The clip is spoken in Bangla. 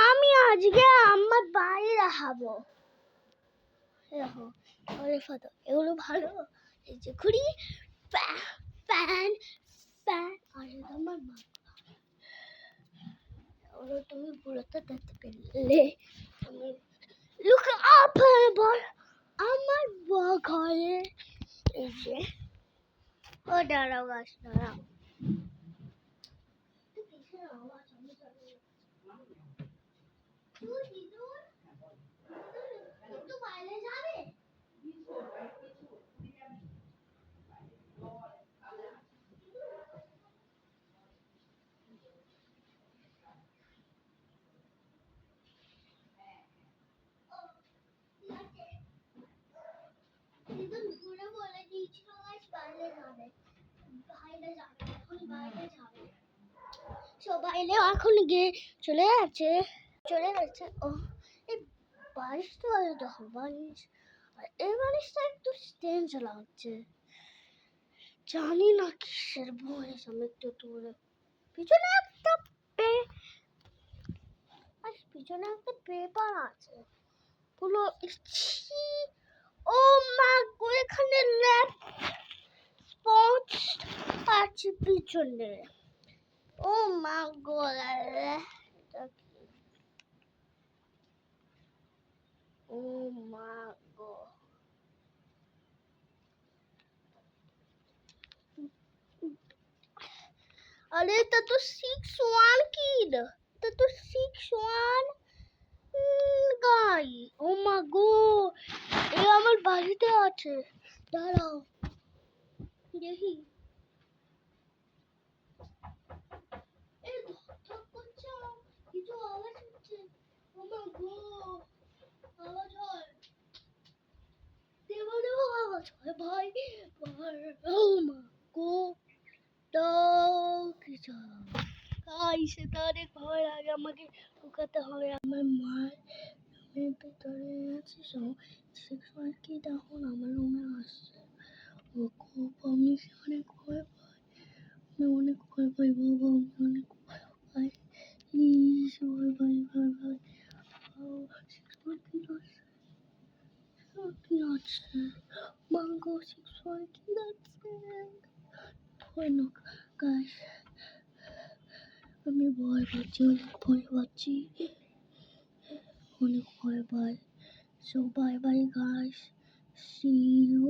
আমি আজকে আমার বাড়ি দেখাবো। দেখো এগুলো ভালো। এই যে ঘুড়ি, প্যান আর আমার মা। ওগুলো তুমি পুরোটা দেখতে পেলে। লুক আপ বল আমার ঘরে। এই যে ও দাঁড়াও গাছ দাঁড়াও। বাইরে যাবে ঘুরে বলে দিয়েছিল বাইরে যাবে, বাইরে যাবে, এখন বাইরে যাবে। সবাই এখন গিয়ে চলে গেছে। ও এই বারিশটা দেখো, বারিশ আর এই বারিশটা একটু স্টেঞ্জ লাগছে, জানি না কিসের বয়স। আমি একটু দূরে পিছনে একটা পেপার আছে পুরো। ও মা গো, এখানে ল্যাপ স্পঞ্জ আছে পিছনে। ও মা গো, ও মা গো, আরে এটা তো 6-1 কিড, এটা তো 6-1 গাই। ও মা গো, এ আমার বাড়িতে আছে, দাঁড়াও দেখি। কিছু আওয়াজ হচ্ছে। ও মা গো, আওয়াজ হয়, দেওয়ালেও আওয়াজ হয় ভাই। ও মা গো, কিছু সেটা অনেক ভয় লাগে। আমাকে লুকাতে হবে। আমার মার রুমের ভেতরে আছে, সব কি তখন আমার রুমে আসছে। ও খুব, আমি অনেক ভয় পাই, আমি অনেক ভয় পাই বাবা, আমি অনেক ভয় পাই। কি আছে মাঙ্গো 6-1 কি আছে ভয়ানক গাছ। আমি ভয় পাচ্ছি, অনেক ভয় পাচ্ছি, অনেক ভয় পাই। So bye bye guys, see you.